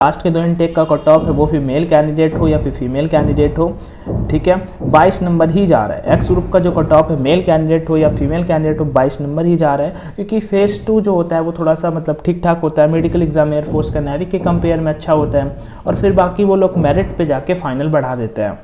Last के 2 intake का cut off है वो फिर मेल कैंडिडेट हो या फिर फीमेल कैंडिडेट हो, ठीक है, 22 नंबर ही जा रहा है। एक्स ग्रुप का जो कट ऑफ है मेल कैंडिडेट हो या फीमेल कैंडिडेट हो 22 नंबर ही जा रहा है, क्योंकि फेज 2 जो होता है वो थोड़ा सा मतलब ठीक ठाक होता है, मेडिकल एग्जाम एयरफोर्स का नेवी के कंपेयर में अच्छा होता है, और फिर बाकी वो लोग मेरिट पे जाके फाइनल बढ़ा देते हैं।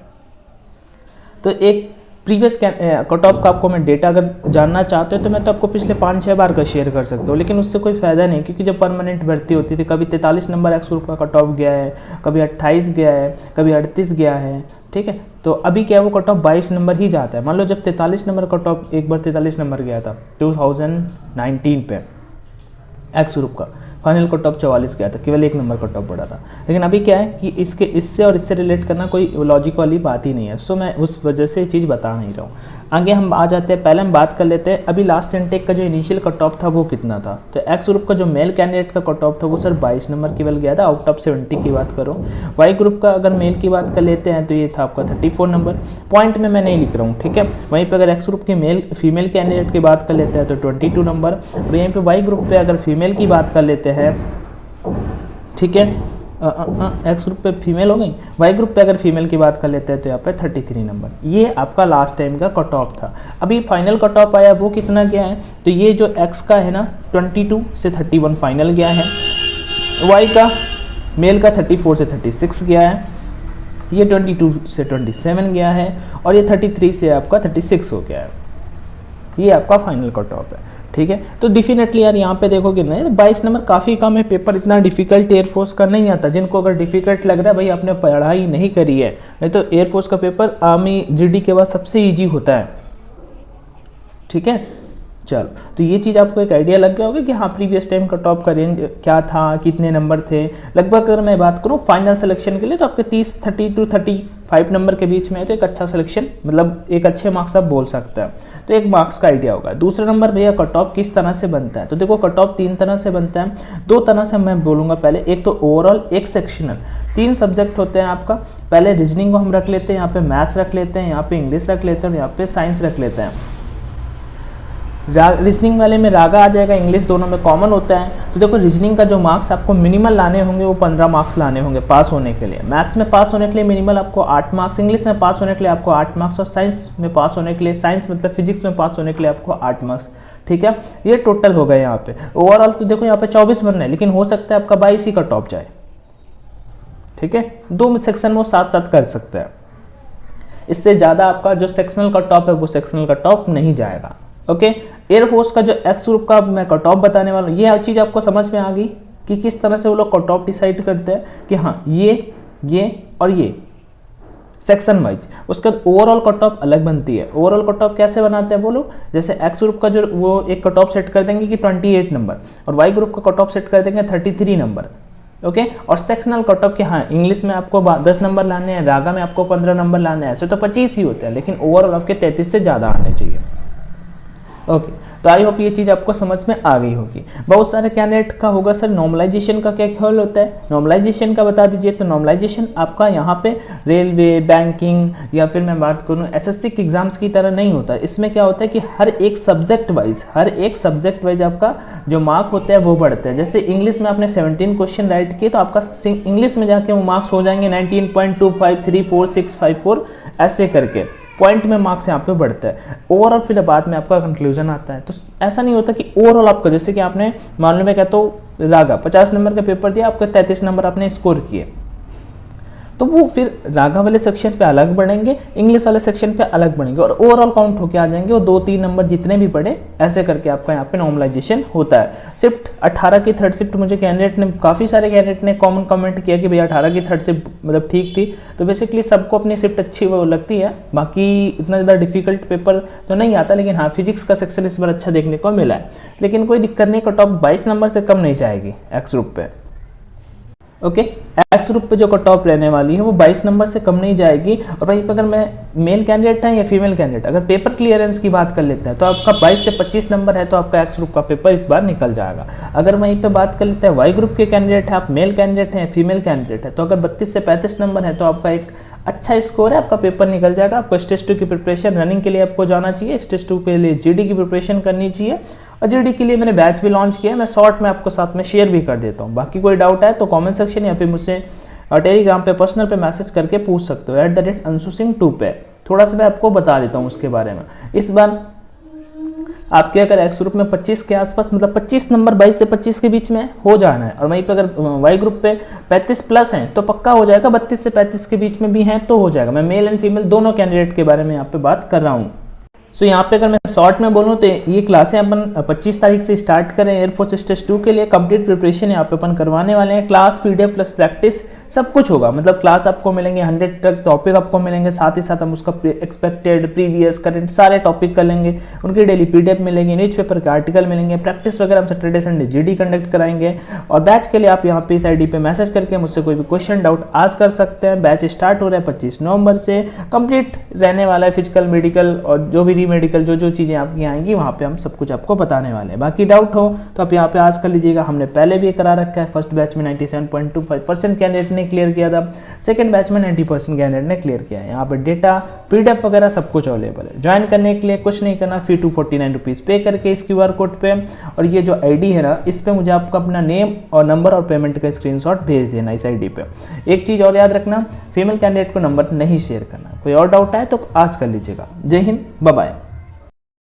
तो एक प्रीवियस कट ऑफ का आपको मैं डेटा अगर जानना चाहते हो तो मैं तो आपको पिछले 5-6 बार का शेयर कर सकता हूँ, लेकिन उससे कोई फ़ायदा नहीं, क्योंकि जब परमानेंट भर्ती होती थी कभी 43 नंबर एक्स ग्रुप का कट ऑफ गया है, कभी 28 गया है, कभी 38 गया है, ठीक है। तो अभी क्या वो कट ऑफ 22 नंबर ही जाता है। मान लो जब 43 नंबर कट ऑफ एक बार 43 नंबर गया था 2019 पे एक्स ग्रुप का, फाइनल कट ऑफ 44 गया था, केवल 1 नंबर कट ऑफ बढ़ा था। लेकिन अभी क्या है कि इससे और इससे रिलेट करना कोई लॉजिक वाली बात ही नहीं है, सो मैं उस वजह से ये चीज़ बता नहीं रहा हूँ। आगे हम आ जाते हैं, पहले हम बात कर लेते हैं अभी लास्ट इनटेक का जो इनिशियल कट ऑफ था वो कितना था। तो एक्स ग्रुप का जो मेल कैंडिडेट का कट ऑफ था वो सर 22 नंबर केवल गया था, आउट ऑफ 70 की बात करो। वाई ग्रुप का अगर मेल की बात कर लेते हैं तो ये था आपका 34 नंबर, पॉइंट में मैं नहीं लिख रहा हूँ, ठीक है। वहीं पर अगर एक्स ग्रुप के फीमेल कैंडिडेट की बात कर लेते हैं तो 22 नंबर, और यहीं पर वाई ग्रुप पे अगर फीमेल की बात कर लेते हैं, ठीक है, एक्स ग्रुप पे फीमेल हो गई, वाई ग्रुप पे अगर फीमेल की बात कर लेते हैं तो यहाँ पे 33 नंबर, ये आपका लास्ट टाइम का कट ऑफ था। अभी फाइनल कट ऑफ आया वो कितना गया है, तो ये जो एक्स का है ना 22 से 31 फाइनल गया है, वाई का मेल का 34 से 36 गया है, ये 22 से 27 गया है, और ये 33 से आपका 36 हो गया है, ये आपका फाइनल कट ऑफ है, ठीक है। तो डेफिनेटली यार यहाँ पे देखोगे ना 22 नंबर काफ़ी कम है, पेपर इतना डिफिकल्ट एयरफोर्स का नहीं आता। जिनको अगर डिफिकल्ट लग रहा है भाई आपने पढ़ाई नहीं करी है, नहीं तो एयरफोर्स का पेपर आर्मी जीडी के बाद सबसे ईजी होता है, ठीक है। चलो, तो ये चीज़ आपको एक आइडिया लग गया होगा कि हाँ प्रीवियस टाइम का टॉप का रेंज क्या था, कितने नंबर थे। लगभग अगर मैं बात करूँ फाइनल सिलेक्शन के लिए तो आपके 30 to 35 नंबर के बीच में है, तो एक अच्छा सिलेक्शन मतलब एक अच्छे मार्क्स आप बोल सकते हैं, तो एक मार्क्स का आइडिया होगा। दूसरा नंबर भैया कट ऑफ किस तरह से बनता है, तो देखो कट ऑफ 3 तरह से बनता है, 2 तरह से मैं बोलूँगा। पहले एक तो ओवरऑल, एक सेक्शनल। 3 सब्जेक्ट होते हैं आपका, पहले रीजनिंग को हम रख लेते हैं, यहाँ पे मैथ्स रख लेते हैं, यहाँ पे इंग्लिश रख लेते हैं, और यहाँ पे साइंस रख लेते हैं। रीजनिंग वाले में रागा आ जाएगा, इंग्लिश दोनों में कॉमन होता है। तो देखो रीजनिंग का जो मार्क्स आपको मिनिमल लाने होंगे वो 15 मार्क्स लाने होंगे पास होने के लिए। मैथ्स में पास होने के लिए मिनिमल आपको 8 मार्क्स, इंग्लिश में पास होने के लिए आपको 8 मार्क्स, और साइंस में पास होने के लिए, साइंस मतलब फिजिक्स में पास होने के लिए आपको 8 मार्क्स, ठीक है। ये टोटल हो गए यहाँ पे। ओवरऑल तो देखो यहाँ पे 24 बनना है, लेकिन हो सकता है आपका 22 ही कट ऑफ जाए, ठीक है। 2 सेक्शन वो साथ साथ कर सकते हैं, इससे ज़्यादा आपका जो सेक्शनल कट ऑफ है वो सेक्शनल कट ऑफ नहीं जाएगा, ओके। एयरफोर्स का जो एक्स ग्रुप का मैं कट ऑफ बताने वाला हूँ, ये हर चीज़ आपको समझ में आ गई कि किस तरह से वो लोग कट ऑफ डिसाइड करते हैं कि हाँ ये और ये सेक्शन वाइज। उसके बाद ओवरऑल कट ऑफ अलग बनती है। ओवरऑल कट ऑफ कैसे बनाते हैं वो लोग, जैसे एक्स ग्रुप का जो वो एक कट ऑफ सेट कर देंगे कि 28 नंबर, और वाई ग्रुप का कट ऑफ सेट कर देंगे 33 नंबर, ओके। और सेक्शनल कट ऑफ के हाँ इंग्लिश में आपको 10 नंबर लाने हैं, रागा में आपको 15 नंबर लाने हैं, ऐसे तो 25 ही होते हैं, लेकिन ओवरऑल आपके 33 से ज़्यादा आने चाहिए, ओके। तो आई होप ये चीज़ आपको समझ में आ गई होगी। बहुत सारे कैंडिडेट का होगा सर नॉर्मलाइजेशन का क्या ख्याल होता है, नॉर्मलाइजेशन का बता दीजिए। तो नॉर्मलाइजेशन आपका यहाँ पे रेलवे, बैंकिंग या फिर मैं बात करूँ एसएससी के एग्जाम्स की तरह नहीं होता है। इसमें क्या होता है कि हर एक सब्जेक्ट वाइज आपका जो मार्क होता है वो बढ़ता है। जैसे इंग्लिश में आपने 17 क्वेश्चन राइट किए तो आपका इंग्लिश में जाके वो मार्क्स हो जाएंगे 19.253465 ऐसे करके पॉइंट में मार्क्स यहाँ पे बढ़ता है। ओवरऑल फिर बाद में आपका कंक्लूजन आता है। तो ऐसा नहीं होता कि ओवरऑल आपका, जैसे कि आपने मान लो मैं कहता हूँ रागा 50 नंबर का पेपर दिया, आपके 33 नंबर आपने स्कोर किए, तो वो फिर रागा वाले सेक्शन पे अलग बढ़ेंगे, इंग्लिश वाले सेक्शन पे अलग बढ़ेंगे, और ओवरऑल काउंट होके आ जाएंगे। और 2-3 नंबर जितने भी पड़े ऐसे करके आपका यहाँ पे नॉर्मलाइजेशन होता है। शिफ्ट 18 की थर्ड शिफ्ट मुझे कैंडिडेट ने, काफ़ी सारे कैंडिडेट ने कॉमन कमेंट किया कि भैया 18 की थर्ड शिफ्ट मतलब ठीक थी। तो बेसिकली सबको अपनी शिफ्ट अच्छी वो लगती है, बाकी इतना ज़्यादा डिफिकल्ट पेपर तो नहीं आता। लेकिन हाँ फिजिक्स का सेक्शन इस बार अच्छा देखने को मिला है, लेकिन कोई दिक्कत नहीं, कट ऑफ 22 नंबर से कम नहीं जाएगी एक्स ग्रुप पे, ओके। एक्स ग्रुप पे जो कट ऑफ रहने वाली है वो 22 नंबर से कम नहीं जाएगी। और वहीं पर अगर मैं मेल कैंडिडेट है या फीमेल कैंडिडेट, अगर पेपर क्लियरेंस की बात कर लेते हैं तो आपका 22 से 25 नंबर है तो आपका एक्स ग्रुप का पेपर इस बार निकल जाएगा। अगर वहीं पे बात कर लेते हैं वाई ग्रुप के कैंडिडेट है, आप मेल कैंडिडेट हैं फीमेल कैंडिडेट है, तो अगर 32 से 35 नंबर है तो आपका एक अच्छा स्कोर है आपका पेपर निकल जाएगा। आपको स्टेज 2 की प्रिपरेशन रनिंग के लिए आपको जाना चाहिए, स्टेज 2 के लिए जीडी की प्रिपरेशन करनी चाहिए। और जीडी के लिए मैंने बैच भी लॉन्च किया है, मैं शॉर्ट में आपको साथ में शेयर भी कर देता हूँ। बाकी कोई डाउट है तो कमेंट सेक्शन या फिर मुझसे टेलीग्राम पे पर्सनल पे मैसेज करके पूछ सकते हो @AnshuSingh2 पे। थोड़ा सा मैं आपको बता देता हूँ उसके बारे में। इस बार आपके अगर एक्स ग्रुप में 25 के आसपास, मतलब 25 नंबर 22 से 25 के बीच में हो जाना है, और वहीं पे अगर वाई ग्रुप पे 35 प्लस हैं तो पक्का हो जाएगा। 32 से 35 के बीच में भी हैं तो हो जाएगा। मैं मेल एंड फीमेल दोनों कैंडिडेट के बारे में यहाँ पे बात कर रहा हूँ। सो यहाँ पे अगर मैं शॉर्ट में बोलूँ तो ये क्लासें अपन 25 तारीख से स्टार्ट करें। एयरफोर्स स्टेज 2 के लिए कंप्लीट प्रिपरेशन यहाँ पे अपन करवाने वाले हैं। क्लास PDF प्लस प्रैक्टिस सब कुछ होगा, मतलब क्लास आपको मिलेंगे 100 तक टॉपिक आपको मिलेंगे, साथ ही साथ हम उसका एक्सपेक्टेड प्रीवियस करंट सारे टॉपिक कर लेंगे। उनकी डेली PDF मिलेंगे, न्यूज़पेपर के आर्टिकल मिलेंगे, प्रैक्टिस वगैरह हम सैटरडे संडे जीडी कंडक्ट कराएंगे। और बैच के लिए आप यहाँ पे इस ID पे मैसेज करके मुझसे कोई भी क्वेश्चन डाउट आस्क कर सकते हैं। बैच स्टार्ट हो रहा है 25 नवंबर से, कंप्लीट रहने वाला है फिजिकल मेडिकल और जो भी रीमेडिकल जो चीज़ें आपकी आएंगी वहाँ पे हम सब कुछ आपको बताने वाले हैं। बाकी डाउट हो तो आप यहाँ पे आज कर लीजिएगा। हमने पहले भी करा रखा है, फर्स्ट बैच में 97.25% कैंडिडेट ने क्लियर किया था, सेकंड बैच में 90% कैंडिडेट ने क्लियर किया है। यहाँ पे डेटा PDF वगैरह सब कुछ अवेलेबल है। ज्वाइन करने के लिए कुछ नहीं करना, फी 249 रुपीज़ पे करके इस QR कोड पे, और ये जो ID है ना इस पे मुझे आपका अपना नेम और नंबर और पेमेंट का स्क्रीनशॉट भेज देना इस ID पे। एक चीज़ और याद रखना, फीमेल कैंडिडेट को नंबर नहीं शेयर करना। कोई और डाउट है तो आज कर लीजिएगा। जय हिंद, बाय बाय।